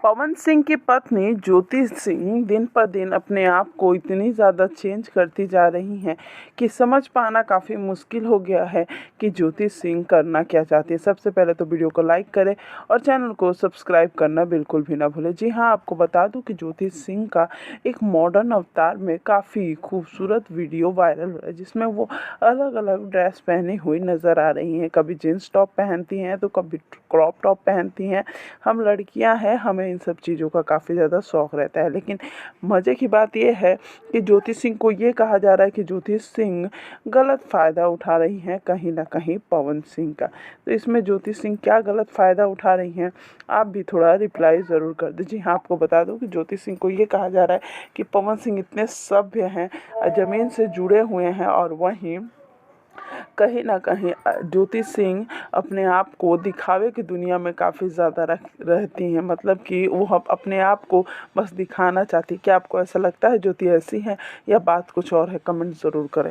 पवन सिंह की पत्नी ज्योति सिंह दिन पर दिन अपने आप को इतनी ज़्यादा चेंज करती जा रही हैं कि समझ पाना काफ़ी मुश्किल हो गया है कि ज्योति सिंह करना क्या चाहती है। सबसे पहले तो वीडियो को लाइक करें और चैनल को सब्सक्राइब करना बिल्कुल भी ना भूलें। जी हाँ, आपको बता दूं कि ज्योति सिंह का एक मॉडर्न अवतार में काफ़ी खूबसूरत वीडियो वायरल हो रहा है, जिसमें वो अलग अलग ड्रेस पहनी हुई नज़र आ रही हैं। कभी जीन्स टॉप पहनती हैं तो कभी क्रॉप टॉप पहनती हैं। हम लड़कियां हैं, हमें इन सब चीज़ों का काफ़ी ज़्यादा शौक़ रहता है। लेकिन मज़े की बात यह है कि ज्योति सिंह को ये कहा जा रहा है कि ज्योति सिंह गलत फ़ायदा उठा रही हैं कहीं ना कहीं पवन सिंह का। तो इसमें ज्योति सिंह क्या गलत फ़ायदा उठा रही हैं, आप भी थोड़ा रिप्लाई ज़रूर कर दीजिए। हाँ, आपको बता दूं कि ज्योति सिंह को ये कहा जा रहा है कि पवन सिंह इतने सभ्य हैं, ज़मीन से जुड़े हुए हैं, और वहीं कहीं ना कहीं ज्योति सिंह अपने आप को दिखावे की दुनिया में काफ़ी ज़्यादा रहती हैं। मतलब कि वो अपने आप को बस दिखाना चाहती है। क्या आपको ऐसा लगता है ज्योति ऐसी है या बात कुछ और है? कमेंट ज़रूर करें।